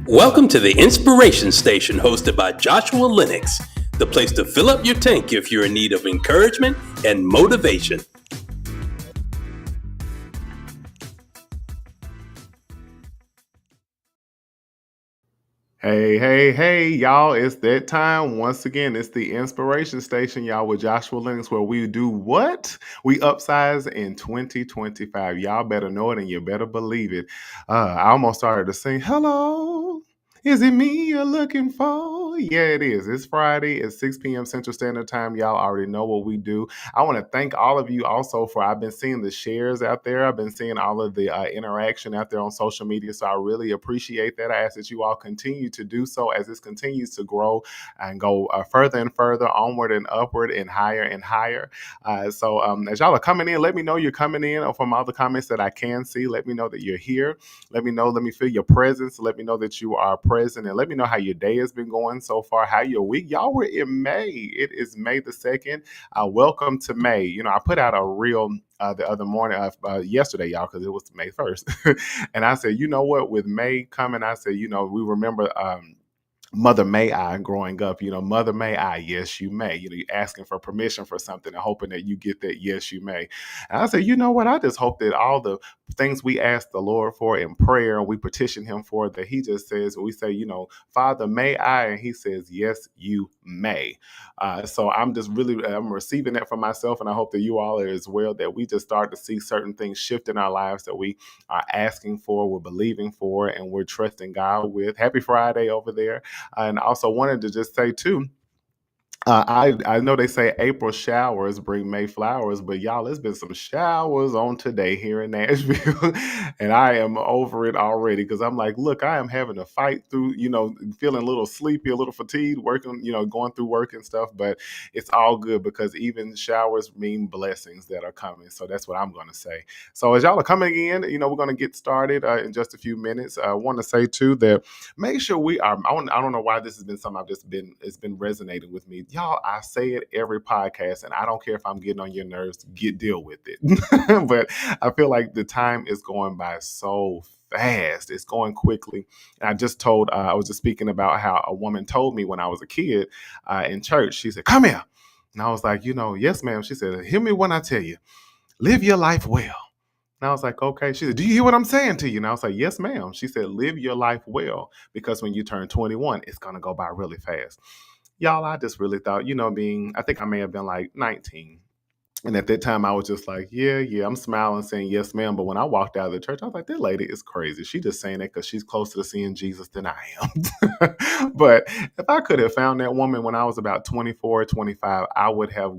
Welcome to the Inspiration Station hosted by Joshua Lenox, the place to fill up your tank if you're in need of encouragement and motivation. Hey, y'all, it's that time. Once again, it's the Inspiration Station, y'all, with Joshua Lenox, where we do what? We upsize in 2025. Y'all better know it and you better believe it. I almost started to sing, hello, is it me you're looking for? Yeah, it is. It's Friday at 6 p.m. Central Standard Time. Y'all already know what we do. I want to thank all of you also for, I've been seeing the shares out there. I've been seeing all of the interaction out there on social media. So I really appreciate that. I ask that you all continue to do so as this continues to grow and go further and further, onward and upward and higher and higher. So as y'all are coming in, let me know you're coming in, or from all the comments that I can see, let me know that you're here. Let me feel your presence. Let me know that you are present, and let me know how your day has been going so far, how your week. Y'all were in May. It is May the 2nd. Welcome to May. You know, I put out a reel the other morning, yesterday, y'all, because it was May 1st. And I said, you know what, with May coming, I said, you know, we remember Mother May I growing up, you know, Mother May I, yes, you may. You know, you're asking for permission for something and hoping that you get that, yes, you may. And I said, you know what? I just hope that all the things we ask the Lord for in prayer, we petition Him for, that He just says, we say, you know, Father, may I? And He says, yes, you may. So I'm receiving that for myself, and I hope that you all are as well, that we just start to see certain things shift in our lives that we are asking for, we're believing for, and we're trusting God with. Happy Friday over there. And also wanted to just say too, I know they say April showers bring May flowers, but y'all, it's been some showers on today here in Nashville, and I am over it already because I'm like, look, I am having to fight through, you know, feeling a little sleepy, a little fatigued, working, you know, going through work and stuff, but it's all good because even showers mean blessings that are coming. So that's what I'm going to say. So as y'all are coming in, you know, we're going to get started in just a few minutes. I want to say too that make sure we are. I don't know why this has been something it's been resonating with me. Y'all, I say it every podcast, and I don't care if I'm getting on your nerves, deal with it. But I feel like the time is going by so fast. It's going quickly. And I was just speaking about how a woman told me when I was a kid in church. She said, come here. And I was like, you know, yes, ma'am. She said, hear me when I tell you, live your life well. And I was like, okay. She said, do you hear what I'm saying to you? And I was like, yes, ma'am. She said, live your life well, because when you turn 21, it's going to go by really fast. Y'all, I just really thought, you know, I think I may have been like 19. And at that time, I was just like, yeah, I'm smiling, saying yes, ma'am. But when I walked out of the church, I was like, that lady is crazy. She just saying that because she's closer to seeing Jesus than I am. But if I could have found that woman when I was about 24, 25, I would have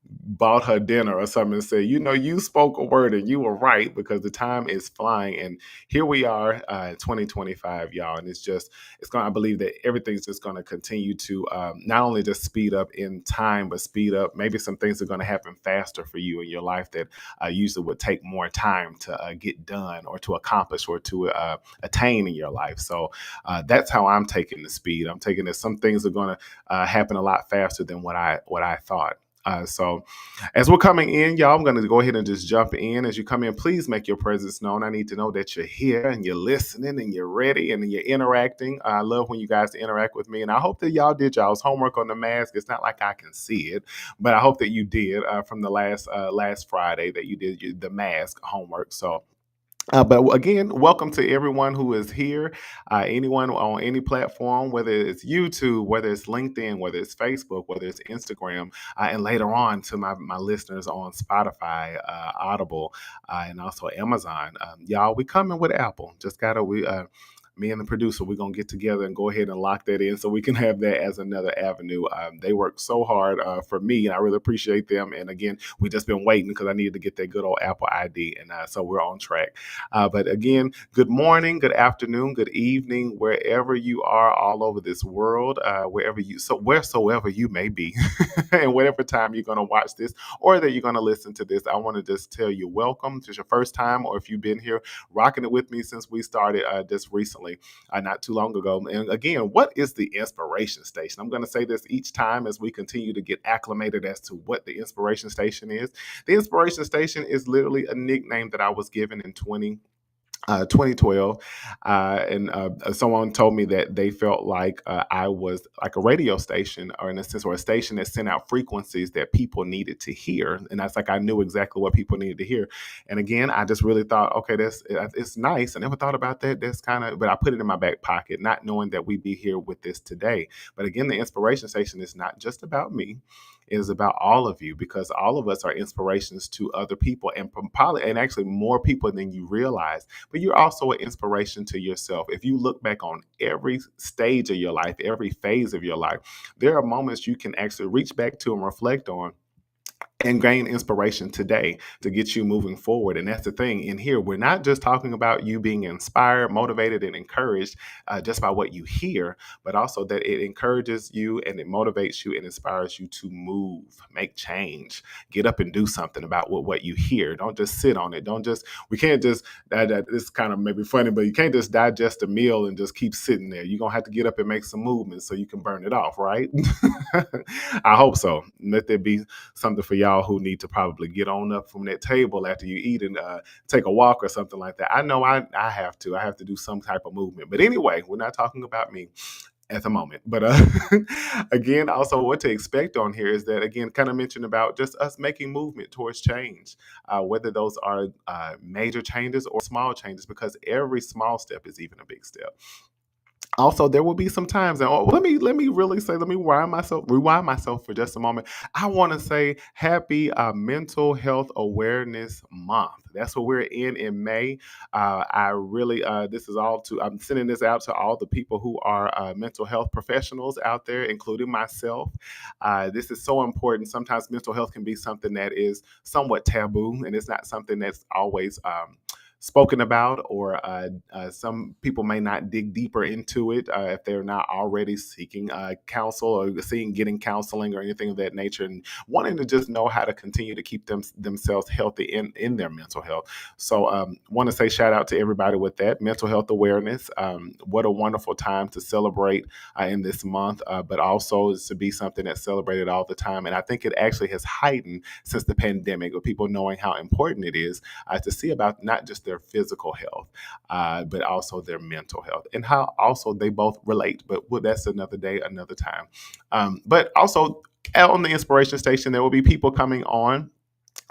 bought her dinner or something and said, you know, you spoke a word and you were right, because the time is flying. And here we are, 2025, y'all. And I believe that everything's just going to continue to not only just speed up in time, but speed up. Maybe some things are going to happen faster for you in your life that usually would take more time to get done or to accomplish or to attain in your life. So that's how I'm taking the speed. I'm taking that some things are going to happen a lot faster than what I thought. So as we're coming in, y'all, I'm going to go ahead and just jump in. As you come in, please make your presence known. I need to know that you're here and you're listening and you're ready and you're interacting. I love when you guys interact with me, and I hope that y'all did y'all's homework on the mask. It's not like I can see it, but I hope that you did from the last Friday that you did the mask homework. So but again, welcome to everyone who is here, anyone on any platform, whether it's YouTube, whether it's LinkedIn, whether it's Facebook, whether it's Instagram, and later on to my listeners on Spotify, Audible, and also Amazon. Y'all, we coming with Apple. Just gotta me and the producer, we're going to get together and go ahead and lock that in so we can have that as another avenue. They work so hard for me, and I really appreciate them. And again, we just been waiting because I needed to get that good old Apple ID, and so we're on track. But again, good morning, good afternoon, good evening, wherever you are all over this world, wheresoever you may be, and whatever time you're going to watch this or that you're going to listen to this, I want to just tell you welcome. If it's your first time, or if you've been here rocking it with me since we started just recently, not too long ago. And again, what is the Inspiration Station? I'm going to say this each time as we continue to get acclimated as to what the Inspiration Station is. The Inspiration Station is literally a nickname that I was given in 2012, and someone told me that they felt like I was like a radio station, or in a sense, or a station that sent out frequencies that people needed to hear, and that's like I knew exactly what people needed to hear. And again, I just really thought, okay, that's it's nice. I never thought about that. That's kind of, but I put it in my back pocket, not knowing that we'd be here with this today. But again, the inspiration station is not just about me. It is about all of you, because all of us are inspirations to other people, and probably, and actually more people than you realize. But you're also an inspiration to yourself. If you look back on every stage of your life, every phase of your life, there are moments you can actually reach back to and reflect on and gain inspiration today to get you moving forward. And that's the thing in here. We're not just talking about you being inspired, motivated, and encouraged just by what you hear, but also that it encourages you and it motivates you and inspires you to move, make change, get up and do something about what you hear. Don't just sit on it. Don't just, we can't just, this kind of maybe funny, but you can't just digest a meal and just keep sitting there. You're going to have to get up and make some movement so you can burn it off, right? I hope so. Let there be something for y'all who need to probably get on up from that table after you eat and take a walk or something like that. I know I have to. I have to do some type of movement. But anyway, we're not talking about me at the moment. But again, also what to expect on here is that, again, kind of mentioned about just us making movement towards change, whether those are major changes or small changes, because every small step is even a big step. Also, there will be some times, and let me really say, let me rewind myself for just a moment. I want to say happy Mental Health Awareness Month. That's what we're in May. I really, this is all to, I'm sending this out to all the people who are mental health professionals out there, including myself. This is so important. Sometimes mental health can be something that is somewhat taboo, and it's not something that's always spoken about, or some people may not dig deeper into it if they're not already seeking counsel or getting counseling or anything of that nature, and wanting to just know how to continue to keep themselves healthy in their mental health. So want to say shout out to everybody with that mental health awareness. What a wonderful time to celebrate in this month, but also to be something that's celebrated all the time. And I think it actually has heightened since the pandemic, with people knowing how important it is to see about not just their physical health, but also their mental health, and how also they both relate. But that's another day, another time. But also on the inspiration station, there will be people coming on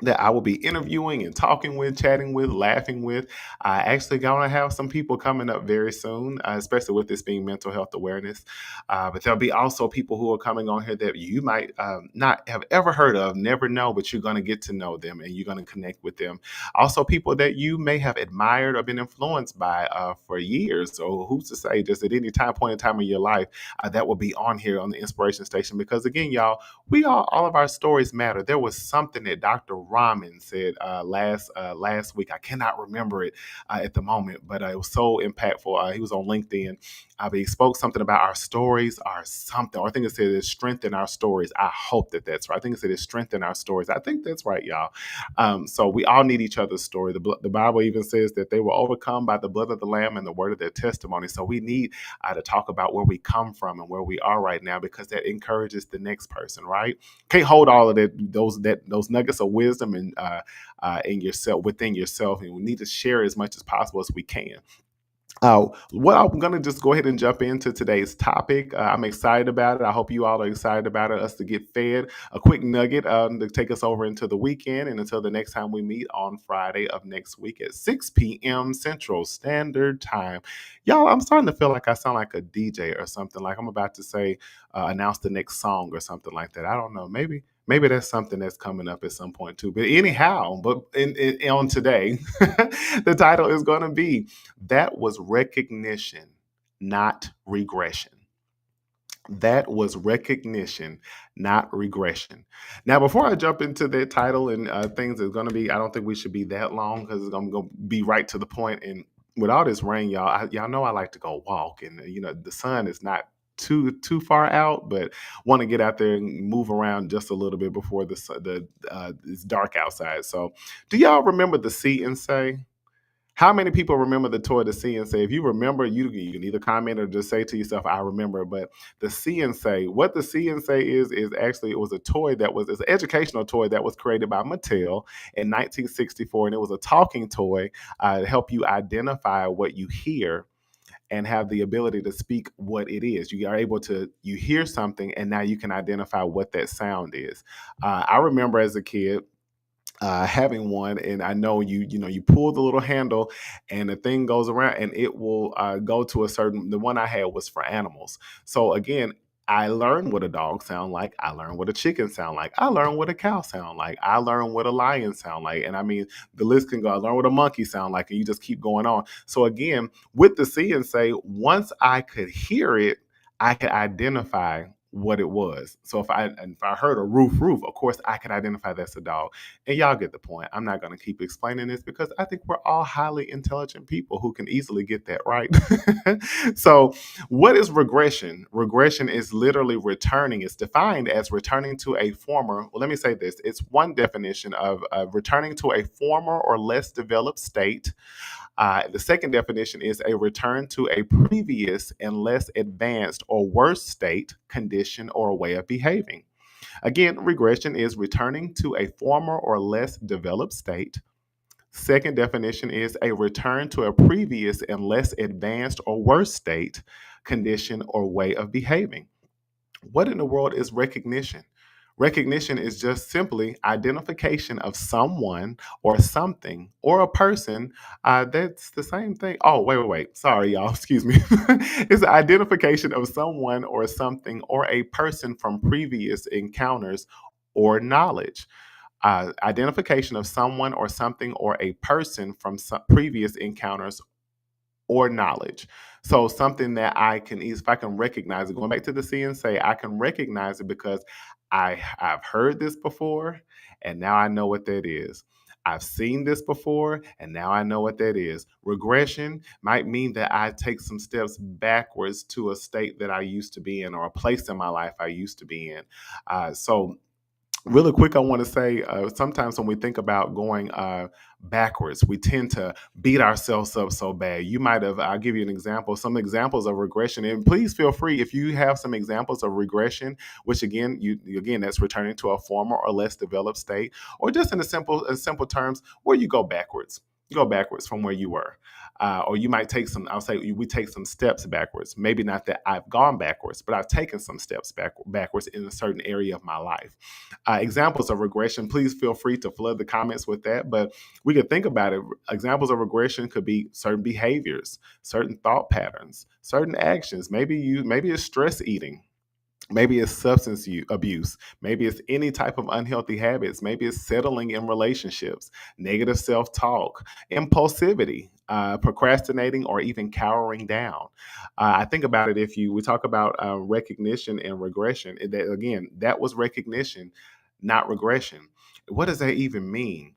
that I will be interviewing and talking with, chatting with, laughing with. I actually going to have some people coming up very soon, especially with this being mental health awareness. But there'll be also people who are coming on here that you might not have ever heard of, never know, but you're going to get to know them and you're going to connect with them. Also, people that you may have admired or been influenced by for years, or who's to say, just at any point in time in your life, that will be on here on the Inspiration Station. Because again, y'all, all of our stories matter. There was something that Dr. Rahman said last week. I cannot remember it at the moment, but it was so impactful. He was on LinkedIn. But he spoke something about our stories are something. Or I think it said it's strengthen our stories. I hope that's right. I think it said it's strengthen our stories. I think that's right, y'all. So we all need each other's story. The Bible even says that they were overcome by the blood of the Lamb and the word of their testimony. So we need to talk about where we come from and where we are right now, because that encourages the next person, right? Can't hold all of those nuggets of wisdom and in yourself, within yourself, and we need to share as much as possible as we can. Well, I'm going to just go ahead and jump into today's topic. I'm excited about it. I hope you all are excited about it, us to get fed a quick nugget to take us over into the weekend and until the next time we meet on Friday of next week at 6 p.m. Central Standard Time. Y'all, I'm starting to feel like I sound like a DJ or something, like I'm about to say, announce the next song or something like that. I don't know. Maybe that's something that's coming up at some point too. But anyhow, on today, the title is going to be That Was Recognition, Not Regression. That was recognition, not regression. Now, before I jump into that title and things that's going to be, I don't think we should be that long because I'm going to be right to the point. And with all this rain, y'all know I like to go walk, and the sun is not too far out, but want to get out there and move around just a little bit before it's dark outside. So, do y'all remember the See and Say? How many people remember the toy, the See and Say? If you remember, you can either comment or just say to yourself, I remember. But the See and Say, what the See and Say is actually, it was a toy it's an educational toy that was created by Mattel in 1964. And it was a talking toy to help you identify what you hear and have the ability to speak what it is. You are able to, you hear something and now you can identify what that sound is. I remember as a kid, having one, and I know you pull the little handle and the thing goes around and it will go to a certain, the one I had was for animals. So again, I learned what a dog sound like, I learned what a chicken sound like, I learned what a cow sound like, I learned what a lion sound like, and I mean the list can go. I learned what a monkey sound like, and you just keep going on. So again, with the See and Say, once I could hear it, I could identify what it was. So if I heard a roof, of course I could identify that's a dog. And y'all get the point. I'm not going to keep explaining this because I think we're all highly intelligent people who can easily get that right. So, what is regression? Regression is literally returning. It's defined as returning to a former, well, let me say this. It's one definition of returning to a former or less developed state. The second definition is a return to a previous and less advanced or worse state, condition, or way of behaving. Again, regression is returning to a former or less developed state. Second definition is a return to a previous and less advanced or worse state, condition, or way of behaving. What in the world is recognition? Recognition is just simply identification of someone or something or a person. That's the same thing. Oh, wait. Sorry, y'all. Excuse me. It's the identification of someone or something or a person from previous encounters or knowledge. Identification of someone or something or a person from previous encounters or knowledge. So something that I can, if I can recognize it, going back to the See and Say, I can recognize it because I've heard this before and now I know what that is. I've seen this before and now I know what that is. Regression might mean that I take some steps backwards to a state that I used to be in or a place in my life I used to be in. So really quick, I want to say sometimes when we think about going backwards, we tend to beat ourselves up so bad. You might have, I'll give you an example, some examples of regression. And please feel free if you have some examples of regression, which again, again, that's returning to a former or less developed state, or just in simple terms, where you go backwards. You go backwards from where you were. Or you might take some, I'll say we take some steps backwards. Maybe not that I've gone backwards, but I've taken some steps backwards in a certain area of my life. Examples of regression, please feel free to flood the comments with that. But we could think about it. Examples of regression could be certain behaviors, certain thought patterns, certain actions. Maybe it's stress eating. Maybe it's abuse. Maybe it's any type of unhealthy habits. Maybe it's settling in relationships, negative self talk, impulsivity, procrastinating, or even cowering down. I think about it if we talk about recognition and regression, that was recognition, not regression. What does that even mean?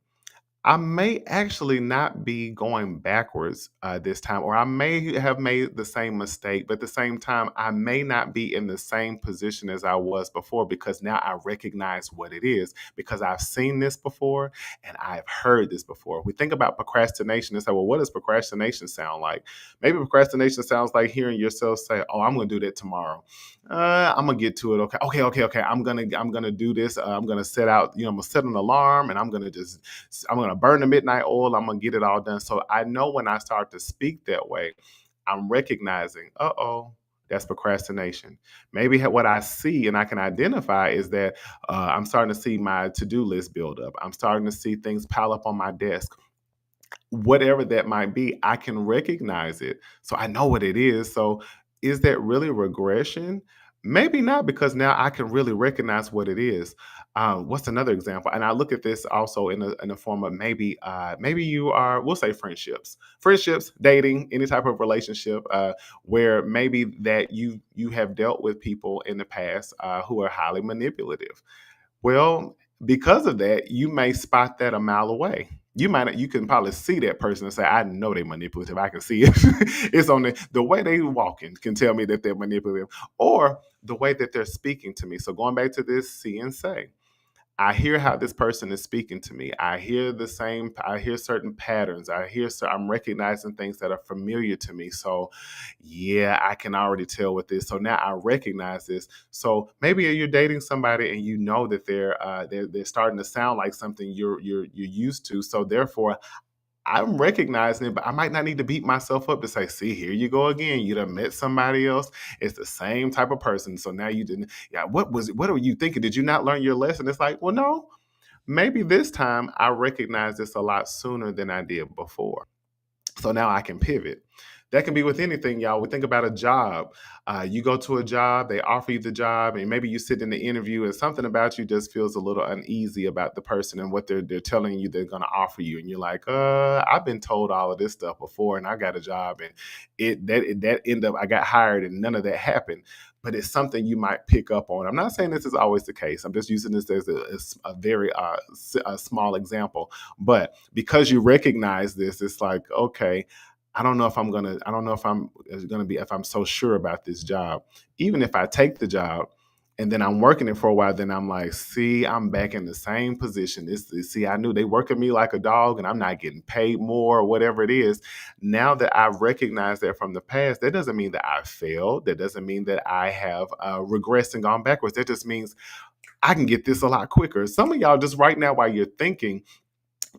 I may actually not be going backwards this time, or I may have made the same mistake, but at the same time, I may not be in the same position as I was before because now I recognize what it is because I've seen this before and I've heard this before. We think about procrastination and say, well, what does procrastination sound like? Maybe procrastination sounds like hearing yourself say, oh, I'm going to do that tomorrow. I'm gonna get to it. Okay. I'm gonna do this. I'm gonna set out. I'm gonna set an alarm, and I'm gonna burn the midnight oil. I'm gonna get it all done. So I know when I start to speak that way, I'm recognizing, that's procrastination. Maybe what I see and I can identify is that I'm starting to see my to-do list build up. I'm starting to see things pile up on my desk. Whatever that might be, I can recognize it. So I know what it is. So is that really regression? Maybe not, because now I can really recognize what it is. What's another example? And I look at this also in a form of maybe you are, we'll say friendships, dating, any type of relationship where maybe that you have dealt with people in the past who are highly manipulative. Well, because of that, you may spot that a mile away. You can probably see that person and say, I know they're manipulative. I can see it. It's on the way they walking can tell me that they're manipulative, or the way that they're speaking to me. So going back to this See and Say, I hear how this person is speaking to me. I hear certain patterns. I'm recognizing things that are familiar to me. So, yeah, I can already tell with this. So now I recognize this. So maybe you're dating somebody and you know that they're starting to sound like something you're used to. So therefore, I'm recognizing it, but I might not need to beat myself up to say, see, here you go again. You done met somebody else. It's the same type of person. So now you didn't, yeah, what were you thinking? Did you not learn your lesson? It's like, well, no, maybe this time I recognize this a lot sooner than I did before. So now I can pivot. That can be with anything, y'all. We think about a job. You go to a job, they offer you the job, and maybe you sit in the interview, and something about you just feels a little uneasy about the person and what they're telling you they're going to offer you, and you're like, I've been told all of this stuff before, and I got a job, and that ended up I got hired, and none of that happened. But it's something you might pick up on. I'm not saying this is always the case. I'm just using this as a very a small example. But because you recognize this, it's like, okay, I don't know if I'm gonna be if I'm so sure about this job. Even if I take the job and then I'm working it for a while, then I'm like, see, I'm back in the same position. See, I knew they working me like a dog and I'm not getting paid more or whatever it is. Now that I've recognized that from the past, that doesn't mean that I failed. That doesn't mean that I have regressed and gone backwards. That just means I can get this a lot quicker. Some of y'all just right now while you're thinking,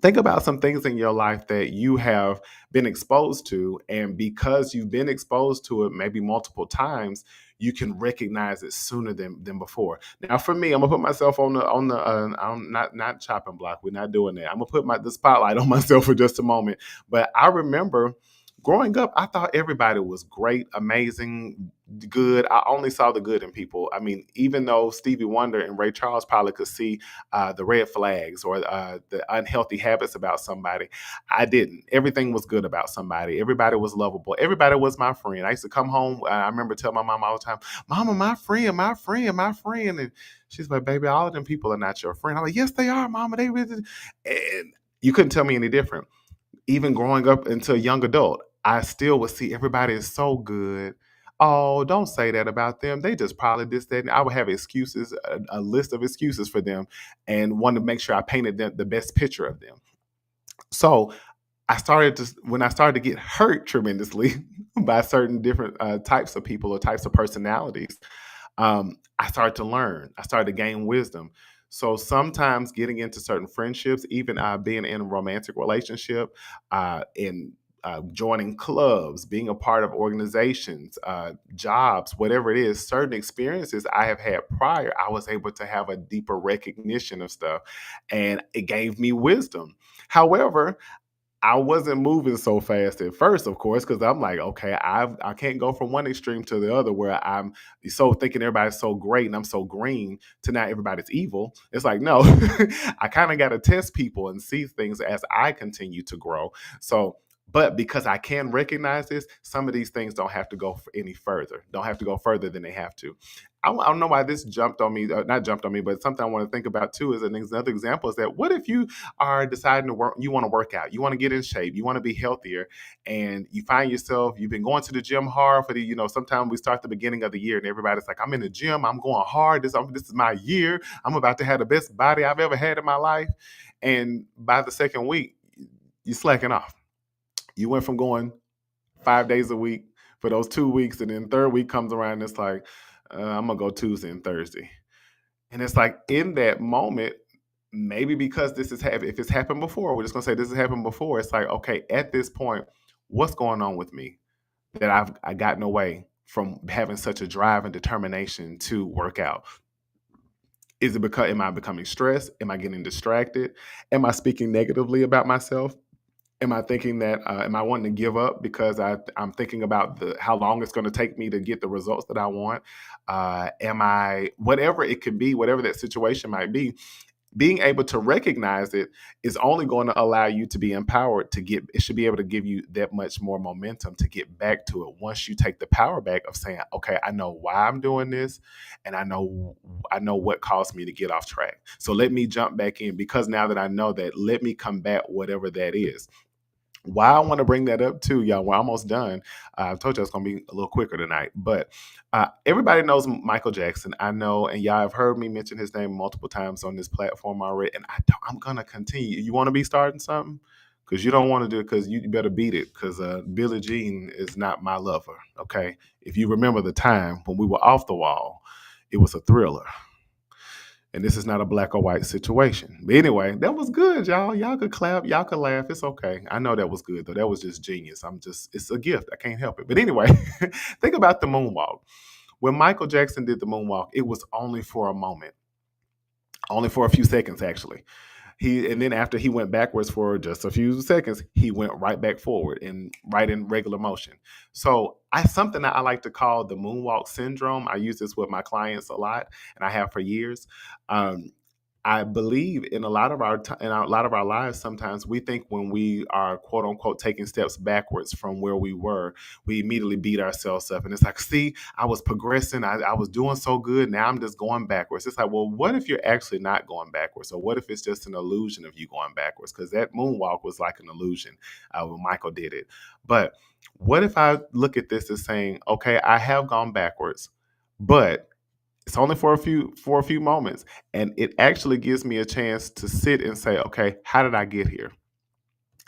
think about some things in your life that you have been exposed to, and because you've been exposed to it maybe multiple times, you can recognize it sooner than before. Now for me, I'm gonna put myself on the I'm not chopping block. We're not doing that. I'm gonna put the spotlight on myself for just a moment. But I remember growing up, I thought everybody was great, amazing, good. I only saw the good in people. I mean, even though Stevie Wonder and Ray Charles probably could see the red flags or the unhealthy habits about somebody, I didn't. Everything was good about somebody. Everybody was lovable. Everybody was my friend. I used to come home. I remember telling my mom all the time, "Mama, my friend, my friend, my friend," and she's like, "Baby, all of them people are not your friend." I'm like, "Yes, they are, Mama. They really," and you couldn't tell me any different. Even growing up into a young adult, I still would see everybody is so good. Oh, don't say that about them. They just probably this, that. And I would have excuses, a list of excuses for them, and want to make sure I painted them the best picture of them. So when I started to get hurt tremendously by certain different types of people or types of personalities, I started to learn. I started to gain wisdom. So sometimes getting into certain friendships, even being in a romantic relationship, in joining clubs, being a part of organizations, jobs, whatever it is, certain experiences I have had prior, I was able to have a deeper recognition of stuff, and it gave me wisdom. However, I wasn't moving so fast at first, of course, because I'm like, okay, I can't go from one extreme to the other where I'm so thinking everybody's so great and I'm so green to now everybody's evil. It's like, no, I kind of got to test people and see things as I continue to grow. So, but because I can recognize this, some of these things don't have to go any further, don't have to go further than they have to. I don't know why this jumped on me, not jumped on me, but something I want to think about too is another example is that what if you are deciding to work, you want to work out, you want to get in shape, you want to be healthier, and you find yourself, you've been going to the gym hard for sometimes we start the beginning of the year and everybody's like, I'm in the gym, I'm going hard, this is my year, I'm about to have the best body I've ever had in my life. And by the second week, you slacking off. You went from going 5 days a week for those 2 weeks, and then third week comes around and it's like, I'm gonna go Tuesday and Thursday. And it's like in that moment, maybe because this is happened, if it's happened before, we're just gonna say this has happened before. It's like, okay, at this point, what's going on with me that I gotten away from having such a drive and determination to work out? Is it because am I becoming stressed? Am I getting distracted? Am I speaking negatively about myself? Am I thinking that am I wanting to give up because I'm thinking about the how long it's going to take me to get the results that I want? Am I whatever it could be, whatever that situation might be? Being able to recognize it is only going to allow you to be empowered to get it should be able to give you that much more momentum to get back to it once you take the power back of saying, okay, I know why I'm doing this, and I know what caused me to get off track, so let me jump back in, because now that I know that, let me combat whatever that is. Why I want to bring that up too, y'all. We're almost done. I told you it's going to be a little quicker tonight, but everybody knows Michael Jackson. I know, and y'all have heard me mention his name multiple times on this platform already, and I'm going to continue. You want to be starting something? Because you don't want to do it, because you better beat it, because Billie Jean is not my lover, okay? If you remember the time when we were off the wall, it was a thriller. And this is not a black or white situation. But anyway, that was good, y'all. Y'all could clap, y'all could laugh. It's okay. I know that was good, though. That was just genius. It's a gift. I can't help it. But anyway, think about the moonwalk. When Michael Jackson did the moonwalk, it was only for a moment, only for a few seconds, actually. And then after he went backwards for just a few seconds, he went right back forward and right in regular motion. So something that I like to call the moonwalk syndrome. I use this with my clients a lot, and I have for years. Um, I believe in a lot of our lives, sometimes we think when we are quote unquote taking steps backwards from where we were, we immediately beat ourselves up. And it's like, see, I was progressing. I was doing so good. Now I'm just going backwards. It's like, well, what if you're actually not going backwards? Or what if it's just an illusion of you going backwards? Because that moonwalk was like an illusion when Michael did it. But what if I look at this as saying, okay, I have gone backwards, but it's only for a few moments, and it actually gives me a chance to sit and say, okay, how did I get here?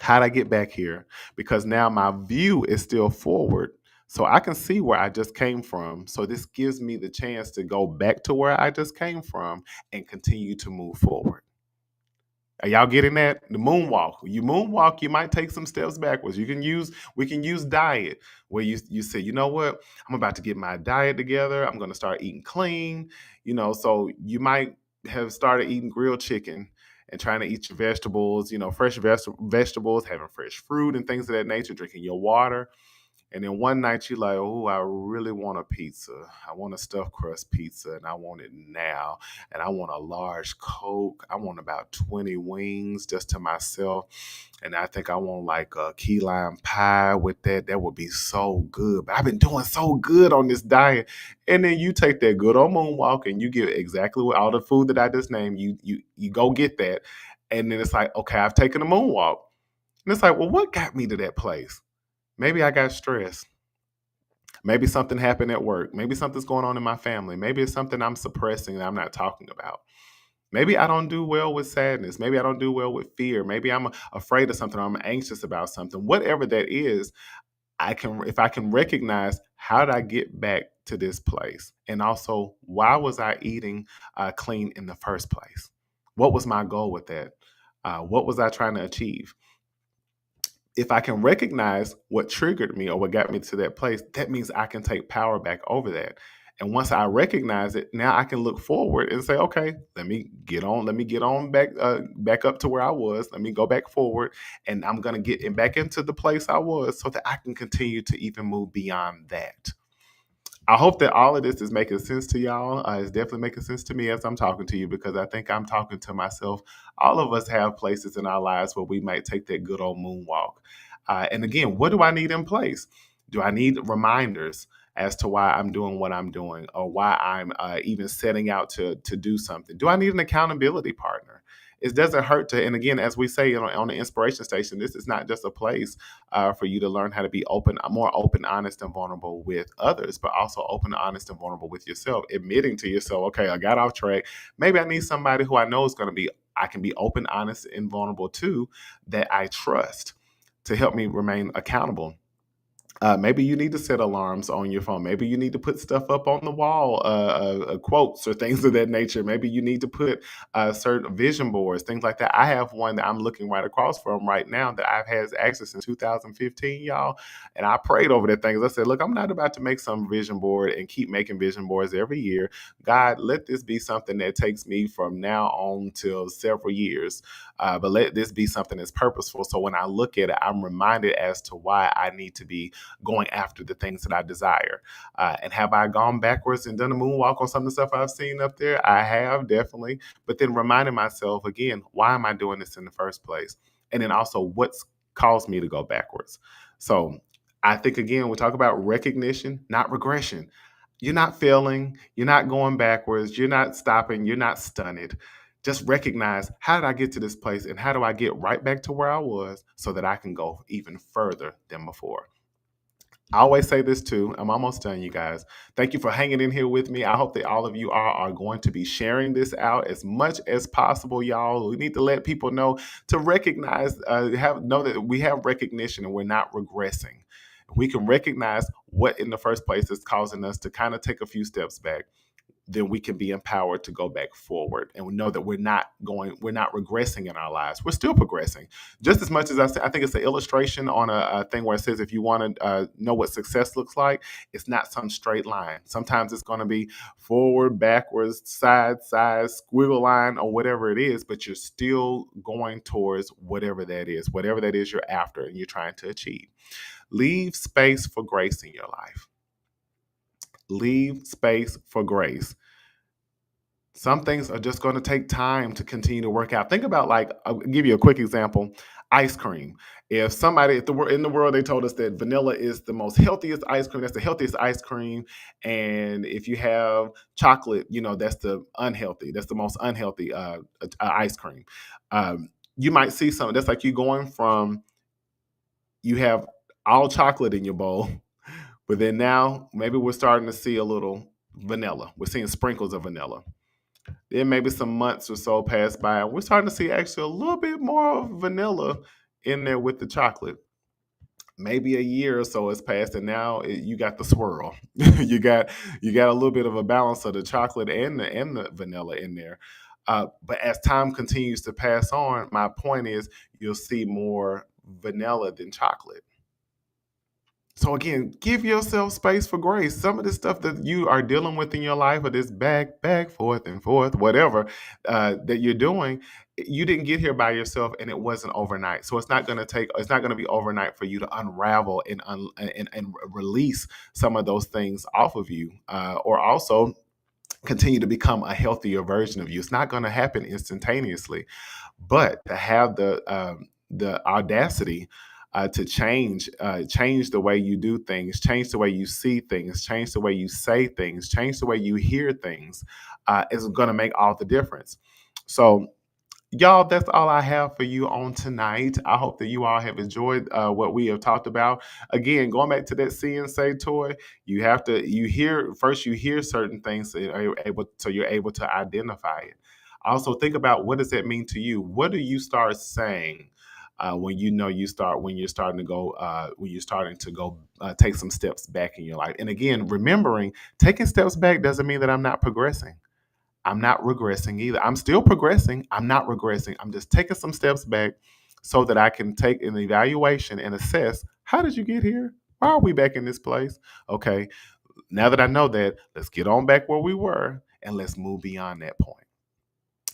How did I get back here? Because now my view is still forward, so I can see where I just came from. So this gives me the chance to go back to where I just came from and continue to move forward. Are y'all getting that? The moonwalk. You moonwalk, you might take some steps backwards. We can use diet, where you say, you know what? I'm about to get my diet together. I'm gonna start eating clean. So you might have started eating grilled chicken and trying to eat your vegetables, fresh vegetables, having fresh fruit and things of that nature, drinking your water. And then one night you're like, oh, I really want a pizza. I want a stuffed crust pizza, and I want it now. And I want a large Coke. I want about 20 wings just to myself. And I think I want like a key lime pie with that. That would be so good. But I've been doing so good on this diet. And then you take that good old moonwalk and you get exactly what all the food that I just named. You go get that. And then it's like, okay, I've taken a moonwalk. And it's like, well, what got me to that place? Maybe I got stressed. Maybe something happened at work. Maybe something's going on in my family. Maybe it's something I'm suppressing that I'm not talking about. Maybe I don't do well with sadness. Maybe I don't do well with fear. Maybe I'm afraid of something or I'm anxious about something. Whatever that is, if I can recognize, how did I get back to this place? And also, why was I eating clean in the first place? What was my goal with that? What was I trying to achieve? If I can recognize what triggered me or what got me to that place, that means I can take power back over that. And once I recognize it, now I can look forward and say, okay, let me get on back up to where I was. Let me go back forward, and I'm gonna get back into the place I was, so that I can continue to even move beyond that. I hope that all of this is making sense to y'all. It's definitely making sense to me as I'm talking to you, because I think I'm talking to myself. All of us have places in our lives where we might take that good old moonwalk. And again, what do I need in place? Do I need reminders as to why I'm doing what I'm doing, or why I'm even setting out to do something? Do I need an accountability partner? It doesn't hurt to, and again, as we say on the inspiration station, this is not just a place for you to learn how to be more open, honest, and vulnerable with others, but also open, honest, and vulnerable with yourself, admitting to yourself, okay, I got off track. Maybe I need somebody who I know is going to be, I can be open, honest, and vulnerable to, that I trust, to help me remain accountable. Maybe you need to set alarms on your phone. Maybe you need to put stuff up on the wall, quotes or things of that nature. Maybe you need to put certain vision boards, things like that. I have one that I'm looking right across from right now that I've had access since 2015, y'all. And I prayed over that thing. I said, look, I'm not about to make some vision board and keep making vision boards every year. God, let this be something that takes me from now on till several years. But let this be something that's purposeful. So when I look at it, I'm reminded as to why I need to be going after the things that I desire. And have I gone backwards and done a moonwalk on some of the stuff I've seen up there? I have, definitely. But then reminding myself again, why am I doing this in the first place? And then also, what's caused me to go backwards? So I think, again, we talk about recognition, not regression. You're not failing. You're not going backwards. You're not stopping. You're not stunned. Just recognize, how did I get to this place and how do I get right back to where I was so that I can go even further than before. I always say this too. I'm almost done, you guys. Thank you for hanging in here with me. I hope that all of you are going to be sharing this out as much as possible, y'all. We need to let people know to recognize, know that we have recognition and we're not regressing. We can recognize what in the first place is causing us to kind of take a few steps back, then we can be empowered to go back forward. And we know that we're not regressing in our lives. We're still progressing. Just as much as I think it's an illustration on a thing where it says, if you want to know what success looks like, it's not some straight line. Sometimes it's going to be forward, backwards, side, squiggle line, or whatever it is, but you're still going towards whatever that is you're after and you're trying to achieve. Leave space for grace in your life. Leave space for grace. Some things are just going to take time to continue to work out. Think about, like, I'll give you a quick example. Ice cream. If somebody in the world, they told us that vanilla is the most healthiest ice cream, that's the healthiest ice cream. And if you have chocolate, that's the most unhealthy ice cream. You might see something that's like you going from, you have all chocolate in your bowl, but then now maybe we're starting to see a little vanilla. We're seeing sprinkles of vanilla. Then maybe some months or so pass by, and we're starting to see actually a little bit more of vanilla in there with the chocolate. Maybe a year or so has passed, and now you got the swirl. you got a little bit of a balance of the chocolate and the vanilla in there. But as time continues to pass on, my point is you'll see more vanilla than chocolate. So again, give yourself space for grace. Some of the stuff that you are dealing with in your life, or this back, forth, and forth, whatever that you're doing, you didn't get here by yourself, and it wasn't overnight. So it's not going to be overnight for you to unravel and release some of those things off of you, or also continue to become a healthier version of you. It's not going to happen instantaneously, but to have the audacity to change the way you do things, change the way you see things, change the way you say things, change the way you hear things, is going to make all the difference. So, y'all, that's all I have for you on tonight. I hope that you all have enjoyed what we have talked about. Again, going back to that see and say toy, you hear certain things, so you're able to identify it. Also, think about, what does that mean to you? What do you start saying when you're starting to go take some steps back in your life? And again, remembering, taking steps back doesn't mean that I'm not progressing. I'm not regressing either. I'm still progressing. I'm not regressing. I'm just taking some steps back so that I can take an evaluation and assess, how did you get here? Why are we back in this place? Okay, now that I know that, let's get on back where we were and let's move beyond that point.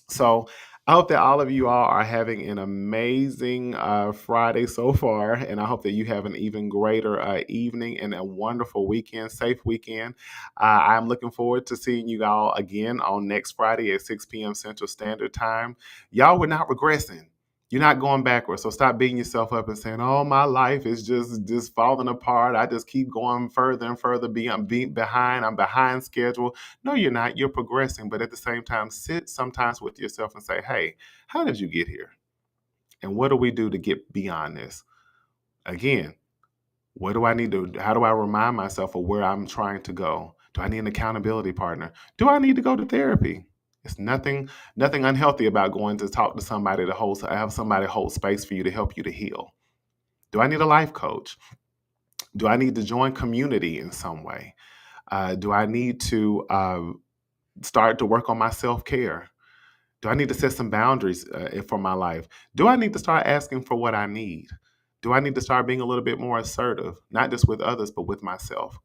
So I hope that all of you all are having an amazing Friday so far, and I hope that you have an even greater evening and a wonderful weekend, safe weekend. I'm looking forward to seeing you all again on next Friday at 6 p.m. Central Standard Time. Y'all, we're not regressing. You're not going backwards. So stop beating yourself up and saying, "Oh, my life is just falling apart. I just keep going further and further being behind. I'm behind schedule." No, you're not. You're progressing. But at the same time, sit sometimes with yourself and say, "Hey, how did you get here? And what do we do to get beyond this?" Again, what do I need to, how do I remind myself of where I'm trying to go? Do I need an accountability partner? Do I need to go to therapy? It's nothing unhealthy about going to talk to somebody to have somebody hold space for you to help you to heal. Do I need a life coach? Do I need to join community in some way? Do I need to start to work on my self-care? Do I need to set some boundaries for my life? Do I need to start asking for what I need? Do I need to start being a little bit more assertive, not just with others, but with myself?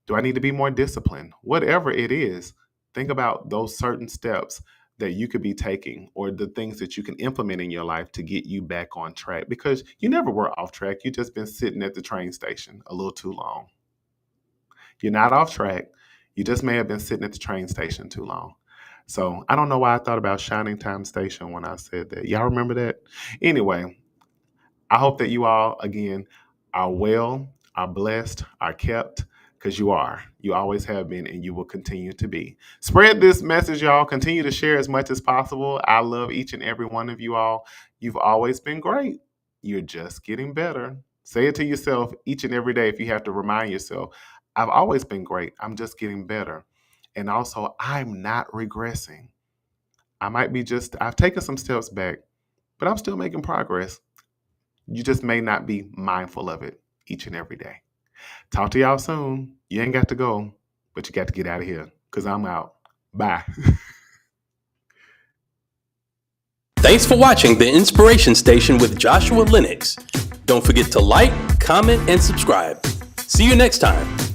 Do I need to be more disciplined? Whatever it is, think about those certain steps that you could be taking, or the things that you can implement in your life to get you back on track, because you never were off track. You just been sitting at the train station a little too long. You're not off track. You just may have been sitting at the train station too long. So I don't know why I thought about Shining Time Station when I said that. Y'all remember that? Anyway, I hope that you all, again, are well, are blessed, are kept. because you are. You always have been, and you will continue to be. Spread this message, y'all. Continue to share as much as possible. I love each and every one of you all. You've always been great. You're just getting better. Say it to yourself each and every day if you have to remind yourself, I've always been great. I'm just getting better. And also, I'm not regressing. I've taken some steps back, but I'm still making progress. You just may not be mindful of it each and every day. Talk to y'all soon. You ain't got to go, but you got to get out of here because I'm out. Bye. Thanks for watching The Inspiration Station with Joshua Lenox. Don't forget to like, comment, and subscribe. See you next time.